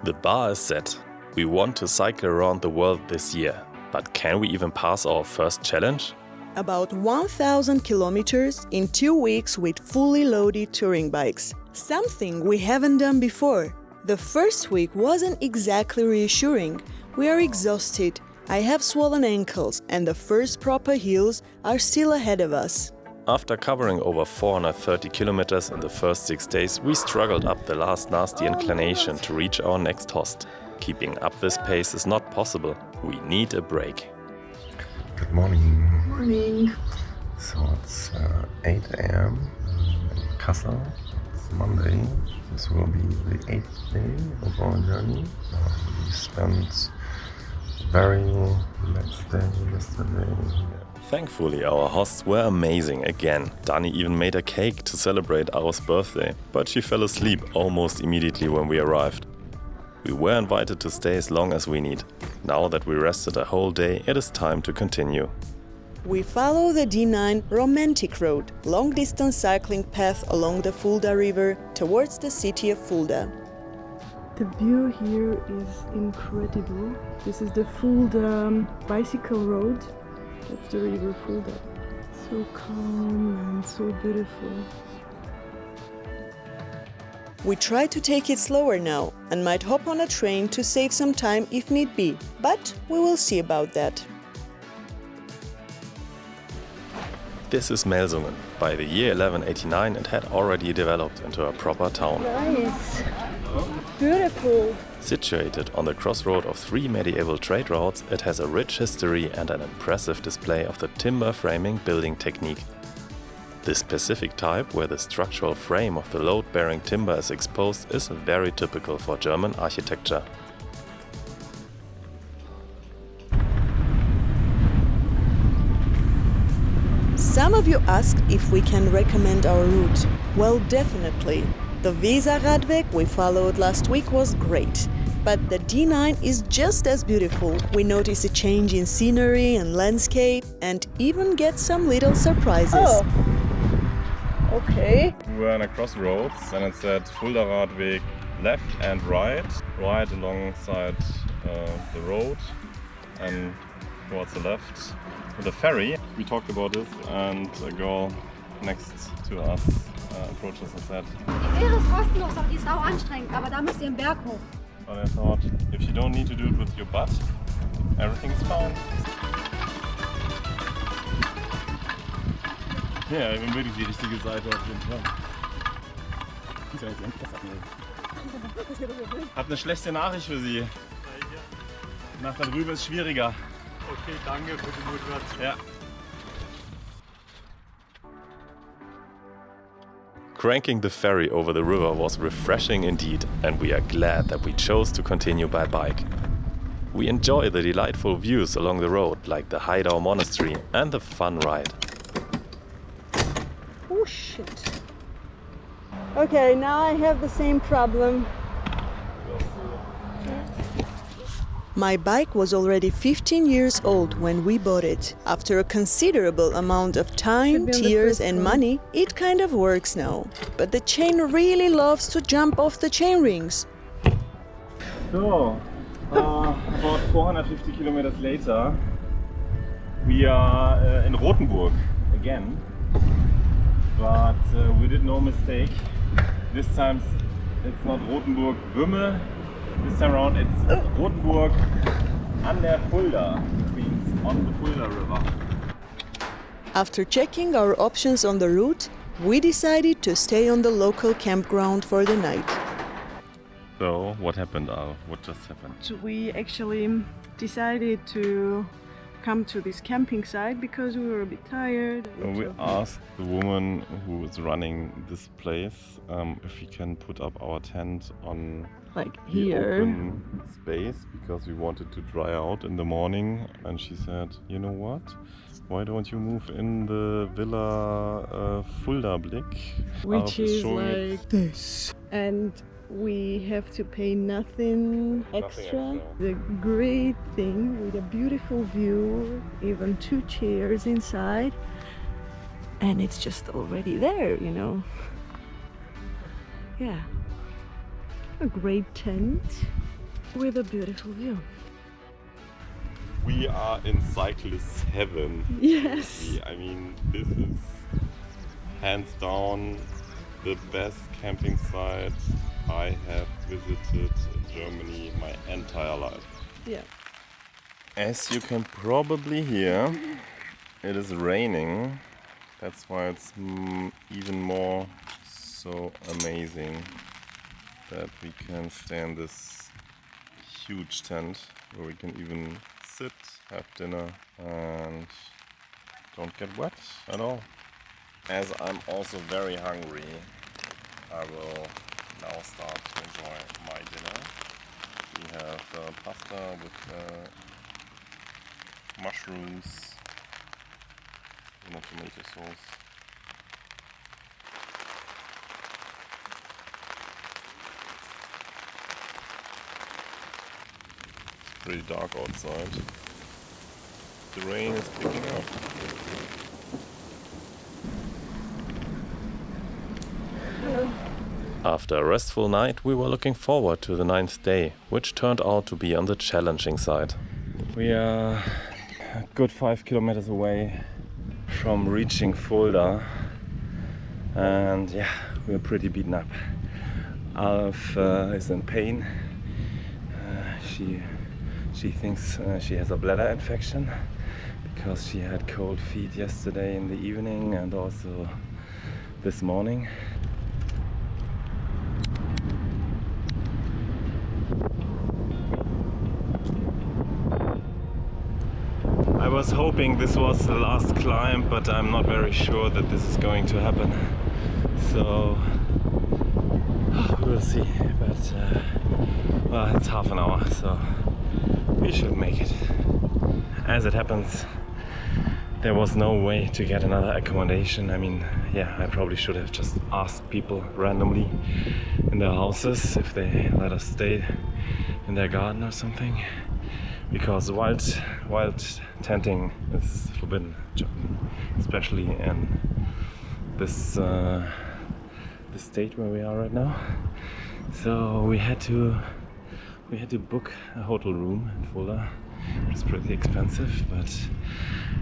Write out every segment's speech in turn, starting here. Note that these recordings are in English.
The bar is set. We want to cycle around the world this year. But can we even pass our first challenge? About 1,000 kilometers in 2 weeks with fully loaded touring bikes. Something we haven't done before. The first week wasn't exactly reassuring. We are exhausted. I have swollen ankles and the first proper hills are still ahead of us. After covering over 430 kilometers in the first 6 days, we struggled up the last nasty inclination to reach our next host. Keeping up this pace is not possible. We need a break. Good morning. Morning. So it's 8 a.m. in Kassel. It's Monday. This will be the 8th day of our journey. We spent a very relaxed day yesterday. Thankfully, our hosts were amazing again. Dani even made a cake to celebrate Aro's birthday, but she fell asleep almost immediately when we arrived. We were invited to stay as long as we need. Now that we rested a whole day, it is time to continue. We follow the D9 Romantic Road, long-distance cycling path along the Fulda River towards the city of Fulda. The view here is incredible. This is the Fulda bicycle road. That's the river Fulda. So calm and so beautiful. We try to take it slower now and might hop on a train to save some time if need be, but we will see about that. This is Melsungen. By the year 1189, it had already developed into a proper town. Nice. Beautiful. Situated on the crossroad of 3 medieval trade routes, it has a rich history and an impressive display of the timber framing building technique. This specific type, where the structural frame of the load-bearing timber is exposed, is very typical for German architecture. Some of you asked if we can recommend our route. Well, definitely. The Weser-Radweg we followed last week was great, but the D9 is just as beautiful. We notice a change in scenery and landscape and even get some little surprises. Oh, okay. We were on a crossroads and it said Fulda Radweg left and right alongside the road and towards the left with a ferry. We talked about this and a girl next to us approached us and said, Wäre es kostenlos, aber die ist auch anstrengend, aber da müsst ihr den Berg hoch. but I thought, if you don't need to do it with your butt, everything's fine. Ja, ich bin wirklich die richtige Seite auf jeden Fall. Hab eine schlechte Nachricht für Sie. Nach da drüben ist schwieriger. Okay, danke für die Motivation. Ja. Cranking the ferry over the river was refreshing indeed, and we are glad that we chose to continue by bike. We enjoy the delightful views along the road, like the Haidau Monastery, and the fun ride. Oh shit. Okay, now I have the same problem. My bike was already 15 years old when we bought it. After a considerable amount of time, Should be on the tears first and one. money, it kind of works now. But the chain really loves to jump off the chain rings. So, about 450 kilometers later, we are in Rothenburg again. But we did no mistake. This time it's not Rothenburg-Wümme. This time around it's Rothenburg an der Fulda, which means on the Fulda River. After checking our options on the route, we decided to stay on the local campground for the night. So, what happened? What just happened? So we actually decided to come to this camping site because we were a bit tired. We asked the woman who is running this place if we can put up our tent on Like the here. open space because we wanted to dry out in the morning, and she said, you know what, why don't you move in the Villa Fulda Blick, Which is is showing it. like this. And we have to pay nothing extra. The great thing with a beautiful view, even 2 chairs inside, and it's just already there, you know. Yeah. a great tent with a beautiful view. We are in cyclist heaven. Yes. I mean, this is hands down the best camping site I have visited in Germany my entire life. Yeah. As you can probably hear, it is raining. That's why it's even more so amazing that we can stay in this huge tent where we can even sit, have dinner and don't get wet at all. As I'm also very hungry, I will now start to enjoy my dinner. We have pasta with mushrooms and a tomato sauce. It's pretty dark outside. The rain is picking up. After a restful night, we were looking forward to the 9th day, which turned out to be on the challenging side. We are a good 5 kilometers away from reaching Fulda, and yeah, we're pretty beaten up. Alf is in pain. She thinks she has a bladder infection because she had cold feet yesterday in the evening and also this morning. I was hoping this was the last climb, but I'm not very sure that this is going to happen. So we'll see. But well, it's half an hour, so we should make it. As it happens, there was no way to get another accommodation. I mean, yeah, I probably should have just asked people randomly in their houses if they let us stay in their garden or something. Because wild tenting is forbidden, especially in this state where we are right now. So we had to book a hotel room in Fulda. It's pretty expensive, but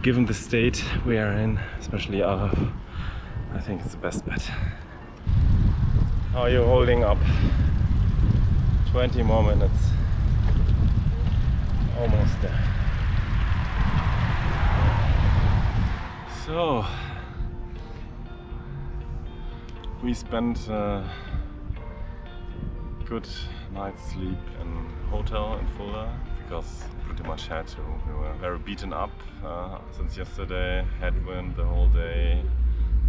given the state we are in, especially Araf, I think it's the best bet. How are you holding up? 20 more minutes. Almost there. So we spent a good night's sleep in hotel in Fulda because pretty much had to. We were very beaten up since yesterday, headwind the whole day,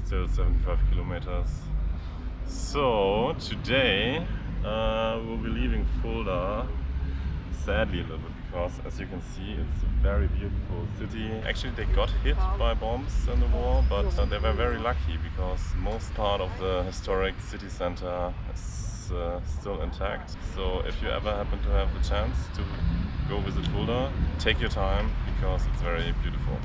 still 75 kilometers. So today we'll be leaving Fulda, sadly a little bit, because as you can see it's a very beautiful city. Actually they got hit by bombs in the war, but they were very lucky because most part of the historic city center is still intact. So if you ever happen to have the chance to go visit Fulda, take your time because it's very beautiful.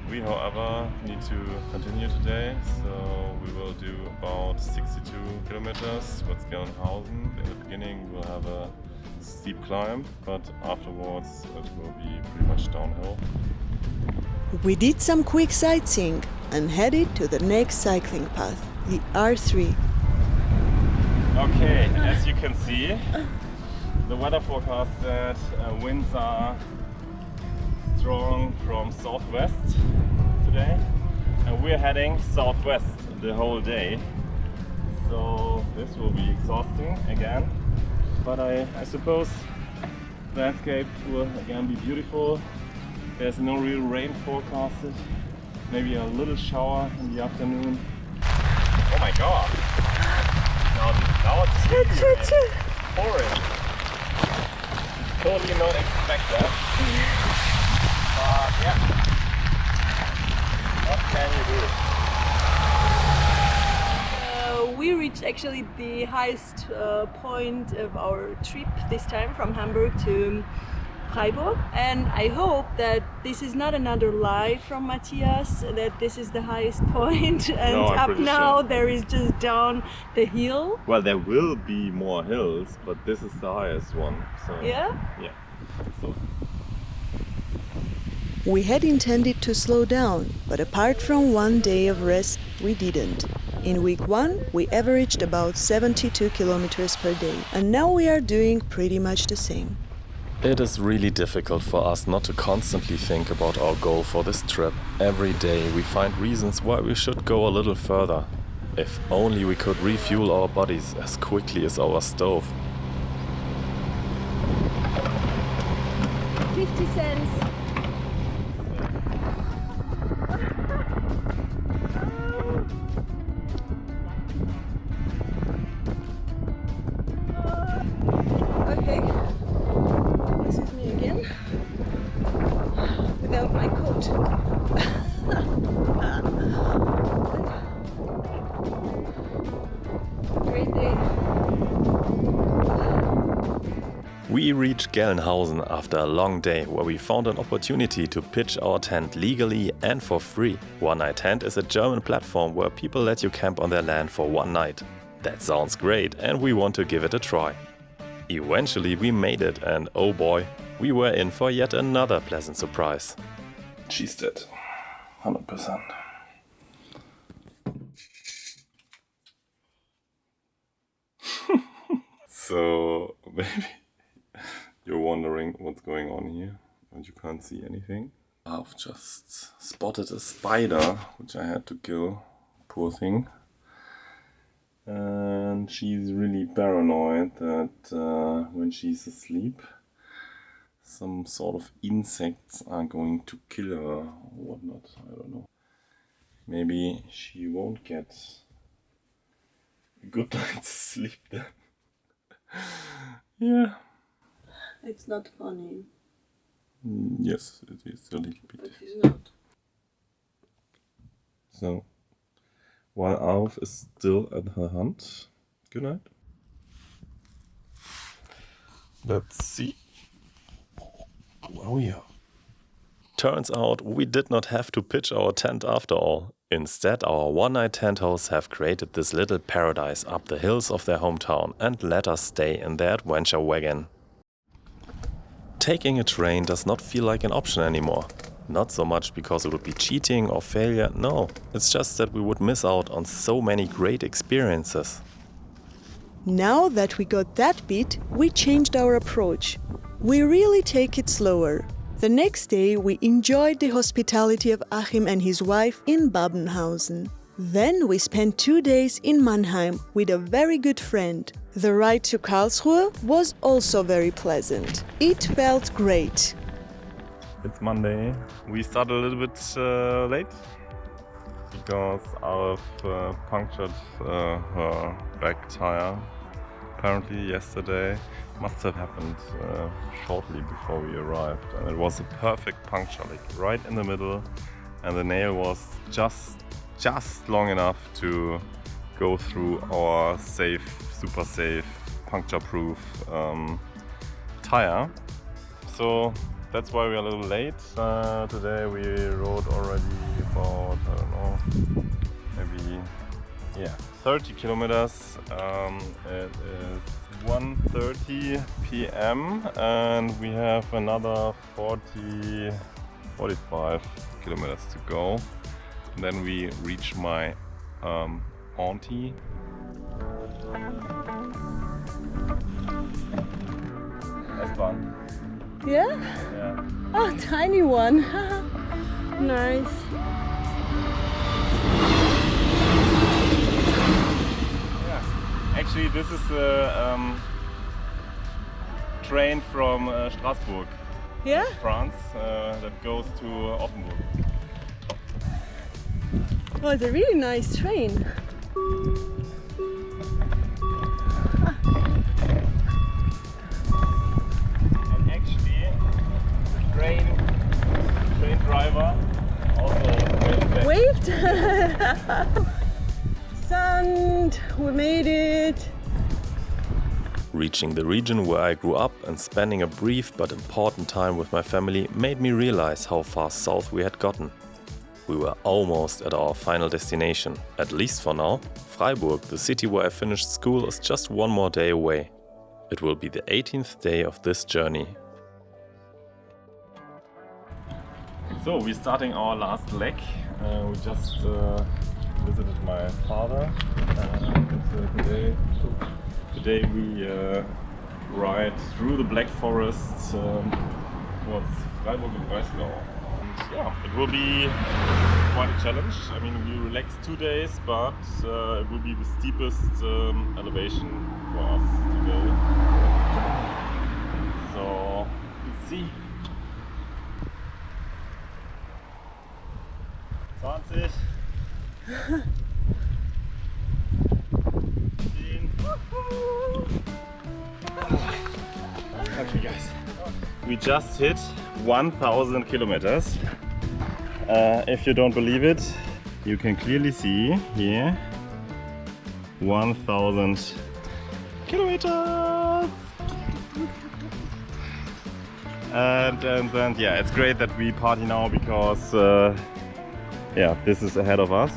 We, however, need to continue today, so we will do about 62 kilometers towards Gelnhausen. In the beginning we'll have a steep climb, but afterwards it will be pretty much downhill. We did some quick sightseeing and headed to the next cycling path, the R3. Okay, as you can see, the weather forecast said winds are strong from southwest today, and we're heading southwest the whole day. So this will be exhausting again, but I suppose the landscape will again be beautiful. There's no real rain forecasted, maybe a little shower in the afternoon. Oh my god! Now it's really pouring. Totally not expect that. But yeah, what can you do? We reached actually the highest point of our trip this time, from Hamburg to Freiburg. And I hope that this is not another lie from Matthias, that this is the highest point, and No, I'm up pretty now sure. there is just down the hill. Well, there will be more hills, but this is the highest one. So Yeah? yeah. So We had intended to slow down, but apart from one day of rest, we didn't. In week 1, we averaged about 72 kilometers per day, and now we are doing pretty much the same. It is really difficult for us not to constantly think about our goal for this trip. Every day we find reasons why we should go a little further. If only we could refuel our bodies as quickly as our stove. 50 cents. Okay, this is me again, without my coat. Great day. We reached Gelnhausen after a long day where we found an opportunity to pitch our tent legally and for free. One Night Tent is a German platform where people let you camp on their land for one night. That sounds great and we want to give it a try. Eventually we made it and oh boy, we were in for yet another pleasant surprise. She's dead. 100%. So maybe you're wondering what's going on here and you can't see anything. I've just spotted a spider which I had to kill. Poor thing. And she's really paranoid that when she's asleep some sort of insects are going to kill her or whatnot. I don't know. Maybe she won't get a good night's sleep then. Yeah. It's not funny, Yes, it is a little bit. but it's not. So, while Alf is still at her hunt, good night. Let's see where we are. Turns out we did not have to pitch our tent after all. Instead, our one-night tent hosts have created this little paradise up the hills of their hometown and let us stay in their adventure wagon. Taking a train does not feel like an option anymore. Not so much because it would be cheating or failure, no. It's just that we would miss out on so many great experiences. Now that we got that bit, we changed our approach. We really take it slower. The next day, we enjoyed the hospitality of Achim and his wife in Babenhausen. Then we spent 2 days in Mannheim with a very good friend. The ride to Karlsruhe was also very pleasant. It felt great. it's Monday. We started a little bit late because Alf punctured her back tire. Apparently yesterday. Must have happened shortly before we arrived, and it was a perfect puncture, like right in the middle, and the nail was just long enough to go through our safe, super safe, puncture-proof tire. So that's why we're a little late. Today we rode already about, I don't know, maybe 30 kilometers. It is 1:30 p.m. and we have another 45 kilometers to go. And then we reach my auntie. That's fun. Yeah? Yeah. Oh, tiny one. Nice. Actually, this is a train from Strasbourg, Yeah? France, that goes to Offenburg. Oh, it's a really nice train. And actually, the train driver also waved back. Waved. Sand, we made it. Reaching the region where I grew up and spending a brief but important time with my family made me realize how far south we had gotten. We were almost at our final destination, at least for now. Freiburg, the city where I finished school, is just one more day away. It will be the 18th day of this journey. So we're starting our last leg. We just visited my father. Today we ride through the Black Forest towards Freiburg and Breisgau. And yeah, it will be quite a challenge. I mean, we relaxed 2 days, but it will be the steepest elevation for us today. So let's see. 20. 10. Okay guys, we just hit 1,000 kilometers. If you don't believe it, you can clearly see here 1,000 kilometers. And then yeah, it's great that we party now because yeah, this is ahead of us.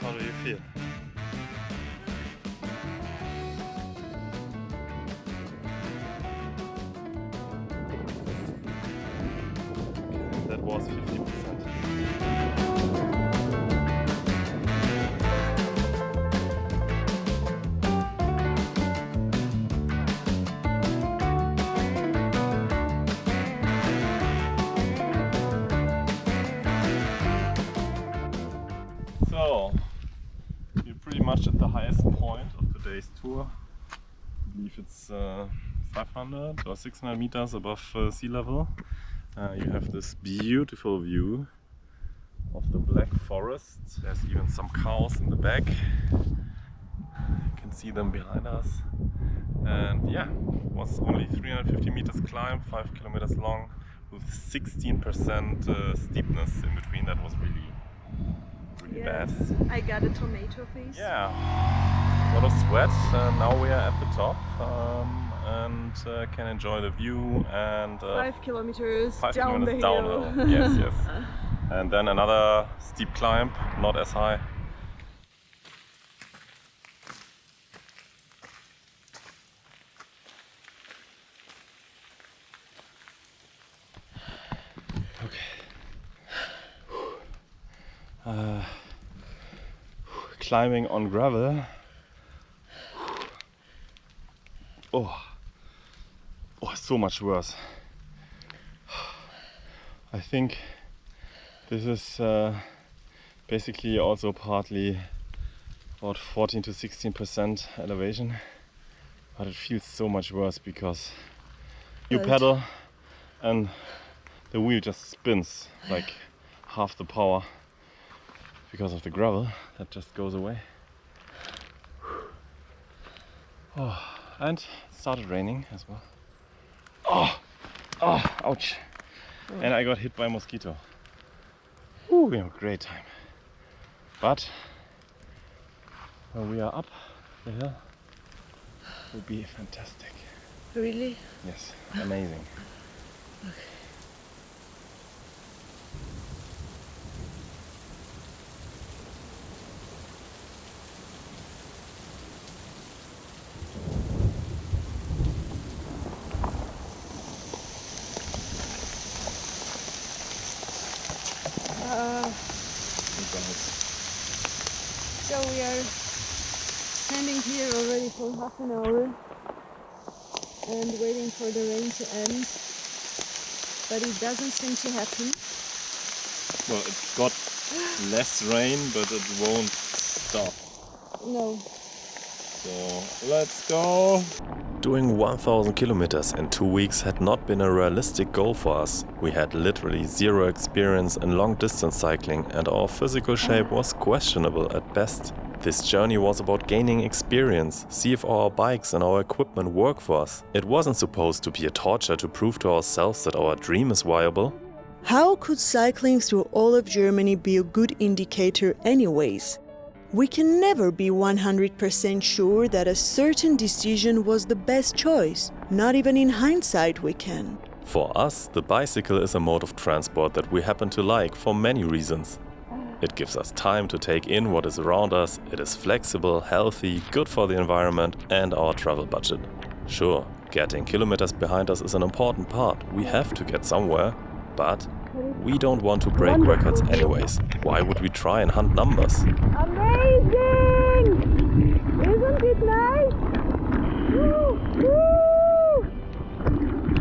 How do you feel? That was 50%. So, we're pretty much at the highest point of today's tour. I believe it's 500 or 600 meters above sea level. You have this beautiful view of the Black Forest. There's even some cows in the back. You can see them behind us. And yeah, it was only 350 meters climb, 5 kilometers long, with 16% steepness in between. That was really bad. I got a tomato face. Yeah, a lot of sweat. Now we are at the top and can enjoy the view and 5 kilometers 5 down kilometers the hill. downhill. Yes, yes. And then another steep climb, not as high. Okay. Climbing on gravel. Oh, so much worse. I think this is basically also partly about 14 to 16% elevation, but it feels so much worse because you pedal and the wheel just spins like half the power because of the gravel that just goes away. Oh, and it started raining as well. Oh, ouch. And I got hit by a mosquito. Ooh, we had a great time. But when we are up the hill, it will be fantastic. Really? Yes, amazing. Okay. So we are standing here already for half an hour and waiting for the rain to end, but it doesn't seem to happen. Well, it got less rain, but it won't stop. No. So let's go. Doing 1,000 kilometers in 2 weeks had not been a realistic goal for us. We had literally zero experience in long distance cycling and our physical shape was questionable at best. This journey was about gaining experience, see if our bikes and our equipment work for us. It wasn't supposed to be a torture to prove to ourselves that our dream is viable. How could cycling through all of Germany be a good indicator anyways? We can never be 100% sure that a certain decision was the best choice. Not even in hindsight we can. For us, the bicycle is a mode of transport that we happen to like for many reasons. It gives us time to take in what is around us, it is flexible, healthy, good for the environment and our travel budget. Sure, getting kilometers behind us is an important part, we have to get somewhere, but we don't want to break records anyways. Why would we try and hunt numbers? Amazing! Isn't it nice? Woo!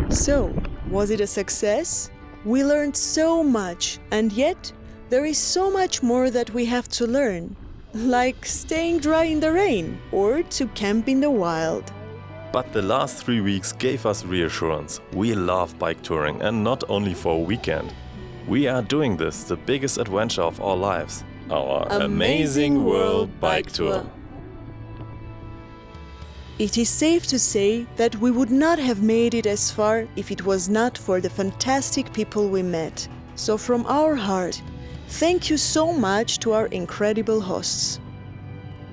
So, was it a success? We learned so much, and yet there is so much more that we have to learn, like staying dry in the rain or to camp in the wild. But the last 3 weeks gave us reassurance. We love bike touring and not only for a weekend. We are doing this, the biggest adventure of our lives. Our Amazing World Bike Tour. It is safe to say that we would not have made it as far if it was not for the fantastic people we met. So from our heart, thank you so much to our incredible hosts.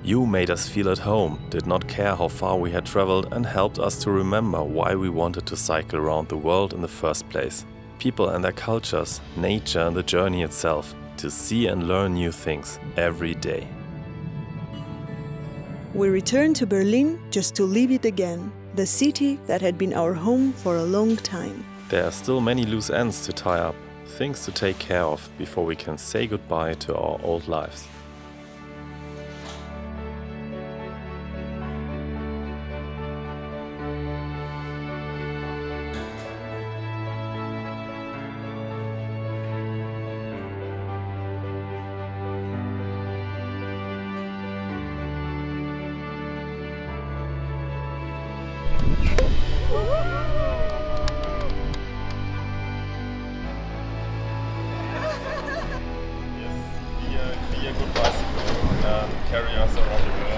You made us feel at home, did not care how far we had traveled and helped us to remember why we wanted to cycle around the world in the first place. People and their cultures, nature and the journey itself, to see and learn new things every day. We returned to Berlin just to leave it again, the city that had been our home for a long time. There are still many loose ends to tie up, things to take care of before we can say goodbye to our old lives. Yes, be a good bicycle and carry us around the world.